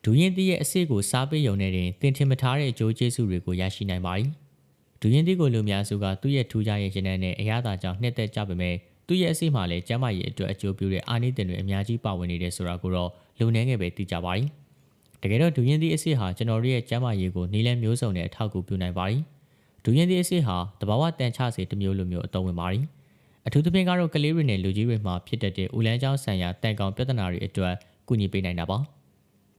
ဒူရင်သီးရဲ့အစစ်ကိုစားပေးရုံနဲ့တင်တင်ထင်မထားတဲ့အကျိုးကျေးဇူးတွေကိုရရှိနိုင်ပါတယ်။ဒူရင်သီးကိုလူများစုကသူ့ရဲ့ထူးခြားရဲ့ရည်နဲ့အရသာကြောင့်နှစ်သက်ကြပေမဲ့သူ့ရဲ့အစစ်မှာလည်းကျန်းမာရေးအတွက်အကျိုးပြုတဲ့အာနိသင်တွေအများကြီးပါဝင်နေတဲ့ဆိုတာကိုတော့လူနည်းငယ်ပဲသိကြပါတယ်။တကယ်တော့ဒူရင်သီးအစစ်ဟာကျွန်တော်တို့ရဲ့ကျန်းမာရေးကိုနည်းလမ်းမျိုးစုံနဲ့အထောက်အကူပြုနိုင်ပါတယ်။ဒူရင်သီးအစစ်ဟာတဘာဝတန်ချစေတစ်မျိုးလိုမျိုးအသုံးဝင်ပါတယ်။အထူးသဖြင့်ကတော့ကလေးတွေနဲ့လူကြီးတွေမှာဖြစ်တတ်တဲ့ဦးလန်းချောင်းဆိုင်ရာတန်ကောင်ပြဿနာတွေအတွက်ကူညီပေးနိုင်တာပါ။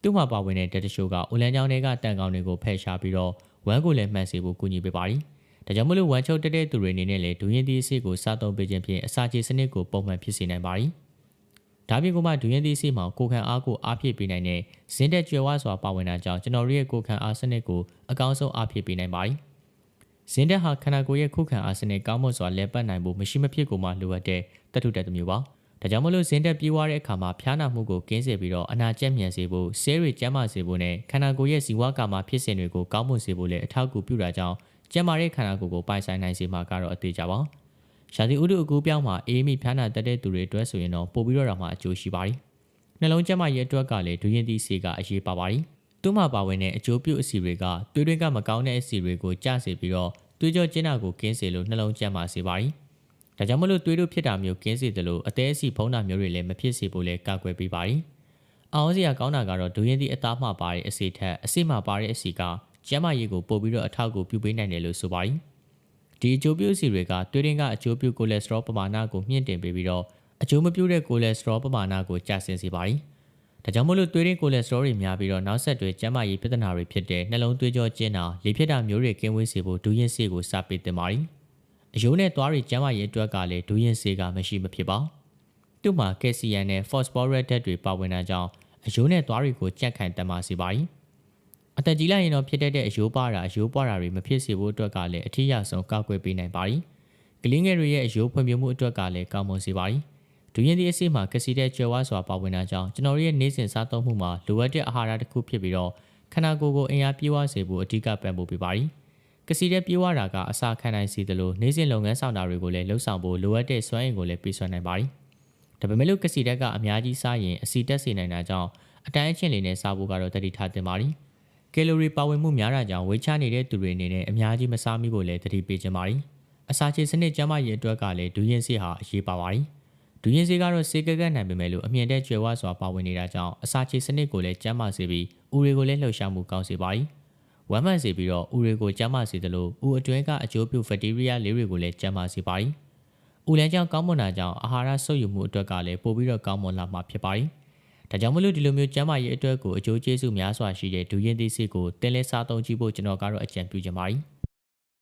သူ့မှာပါဝင်တဲ့တက်တရှိုးကဦးလန်းချောင်းတွေကတန်ကောင်တွေကိုဖယ်ရှားပြီးတော့ဝမ်းကိုလည်းမှန်စေဖို့ကူညီပေးပါတယ်။ဒါကြောင့်မလို့ဝမ်းချုပ်တက်တဲ့သူတွေအနေနဲ့လည်းဒူရင်သီးအစစ်ကိုစားသုံးပေးခြင်းဖြင့်အစာချေစနစ်ကိုပုံမှန်ဖြစ်စေနိုင်ပါတယ်။ဒါပြင်ကမှဒူရင်သီးအစစ်မှာကိုခံအားကိုအားဖြည့်ပေးနိုင်တဲ့ဇင်းတက်ကြွယ်ဝစွာပါဝင်တာကြောင့်ကျွန်တော်တို့ရဲ့ကိုခံအားစနစ်ကိုအကောင်းဆုံးအားဖြည့်ပေးနိုင်ပါတယ်။ဇင်းတက်ဟာခန္ဓာကိုယ်ရဲ့ခုခံအားစနစ်ကောင်းမွန်စွာလည်ပတ်နိုင်ဖို့မရှိမဖြစ်ကိုမှလိုအပ်တဲ့တထုတက်တစ်မျိုးပါ။ဒါကြောင့်မလို့ဇင်းတက်ပြေးွားတဲ့အခါမှာဖျားနာမှုကိုကင်းစေပြီးတော့အနာကျက်မြန်စေဖို့ဆဲတွေကျန်းမာစေဖို့နဲ့ခန္ဓာကိုယ်ရဲ့ဇီဝကာမဖြစ်စဉ်တွေကိုကောင်းမွန်စေဖို့လည်းအထောက်အကူပြုတာကြောင့်ကျန်းမာတဲ့ခန္ဓာကိုယ်ကိုပိုင်ဆိုင်နိုင်စေမှာကတော့အသေးကြပါ။ရှားသီဥဒုအကူပြောင်းမှာအေးမိဖျားနာတတ်တဲ့သူတွေအတွက်ဆိုရင်တော့ပို့ပြီးတော့မှအကျိုးရှိပါတယ်။နှလုံးကျန်းမာရေးအတွက်ကလည်းဒူရင်သီးဆေးကအရေးပါပါတယ်။သူ့မှာပါဝင်တဲ့အကျိုးပြုအဆီတွေကသွေးတွင်းကမကောင်းတဲ့အဆီတွေကိုကျစေပြီးတော့သွေးကြောကျဉ်းတာကိုကင်းစေလို့နှလုံးကျန်းမာစေပါတယ်။ဒါကြောင့်မလို့သွေးတို့ဖြစ်တာမျိုးကင်းစေတယ်လို့အသေးအဆီဖုံးတာမျိုးတွေလည်းမဖြစ်စေဖို့လည်းကာကွယ်ပေးပါတယ်။အောင်စရာကောင်းတာကတော့ဒူရင်သီးအသားမှပါတဲ့အဆီထက်အဆီမှပါတဲ့အဆီကကျန်းမာရေးကိုပို့ပြီးတော့အထောက်အကူပြုပေးနိုင်တယ်လို့ဆိုပါတယ်။ဒီအကျိုးပြုအဆီတွေကသွေးတွင်းကအကျိုးပြုကိုလက်စထရောပမာဏကိုမြင့်တင်ပေးပြီးတော့အကျိုးမပြုတဲ့ကိုလက်စထရောပမာဏကိုကျဆင်းစေပါတယ်။ဒါကြောင့်မို့လို့သွေးတွင်းကိုလက်စထရောတွေများပြီးတော့နောက်ဆက်တွဲကျန်းမာရေးပြဿနာတွေဖြစ်တဲ့နှလုံးသွေးကြောကျဉ်းတာလေဖြစ်တာမျိုးတွေကင်းဝေးစေဖို့ဒူရင်ဆေးကိုစားပေးသင့်ပါတယ်။အယိုးနဲ့သွားတွေကျန်းမာရေးအတွက်ကလည်းဒူရင်ဆေးကမရှိမဖြစ်ပါ။သူ့မှာကယ်လ်ဆီယမ်နဲ့ဖော့စဖောရက်ဓာတ်တွေပါဝင်တာကြောင့်အယိုးနဲ့သွားတွေကိုကြက်ခိုင်တမာစေပါတယ်။အသက်ကြီးလိုက်ရင်တော့ဖြစ်တဲ့အယိုးပါတာအယိုးပွားတာတွေမဖြစ်စေဖို့အတွက်ကလည်းအထူးရဆုံးကောက်ွယ်ပေးနိုင်ပါတယ်။ကလေးငယ်တွေရဲ့အယိုးဖွံ့ဖြိုးမှုအတွက်ကလည်းကောင်းမွန်စေပါတယ်။ဒူရင်သီးအစစ်မှာကစီတဲ့ကြွယ်ဝစွာပါဝင်တာကြောင့်ကျွန်တော်ရဲ့နေ့စဉ်စားသုံးမှုမှာလိုအပ်တဲ့အာဟာရတစ်ခုဖြစ်ပြီးတော့ခန္ဓာကိုယ်ကိုအင်အားပြေဝစေဖို့အဓိကပံ့ပိုးပေးပါတယ်။ကစီတဲ့ပြေဝတာကအစာခံနိုင်စေသလိုနေ့စဉ်လုပ်ငန်းဆောင်တာတွေကိုလည်းလှုပ်ဆောင်ဖို့လိုအပ်တဲ့စွမ်းအင်ကိုလည်းပေးစွမ်းနိုင်ပါတယ်။ဒါပေမဲ့လို့ကစီတက်ကအများကြီးစားရင်အဆီတက်စေနိုင်တာကြောင့်အတိုင်းအချင်းလေးနဲ့စားဖို့ကတော့တတိထားတင်ပါတယ်။ကယ်လိုရီပါဝင်မှုများတာကြောင့်ဝေးချနေတဲ့သူတွေအနေနဲ့အများကြီးမစားမိဖို့လည်းတတိပေးချင်ပါတယ်။အစာချေစနစ်ကျန်းမာရေးအတွက်ကလည်းဒူရင်ဆေးဟာအရေးပါပါတယ်။ဒူရင်ဆေးကတော့ဆေးကက်ကက်နိုင်ပေမဲ့လို့အမြင့်တဲ့ကျွယ်ဝစွာပါဝင်နေတာကြောင့်အစာချေစနစ်ကိုလည်းကျန်းမာစေပြီးဥတွေကိုလည်းလှုပ်ရှားမှုကောင်းစေပါတယ်။ဝမ်းမှန်စေပြီးတော့ဥတွေကိုကျန်းမာစေသလိုဥအတွင်းကအကျိုးပြုဘက်တီးရီးယားလေးတွေကိုလည်းကျန်းမာစေပါတယ်။ဥလန်းကြောင့်ကောင်းမွန်တာကြောင့်အာဟာရဆုပ်ယူမှုအတွက်ကလည်းပိုပြီးတော့ကောင်းမွန်လာမှာဖြစ်ပါတယ်။ဒါကြောင့်မလို့ဒီလိုမျိုးကျန်းမာရေးအတွက်ကိုအကျိုးကျေးဇူးများစွာရှိတဲ့ဒူရင်သီးဆေးကိုတင်းလဲစားသုံးကြည့်ဖို့ကျွန်တော်ကတော့အကြံပြုချင်ပါတယ်။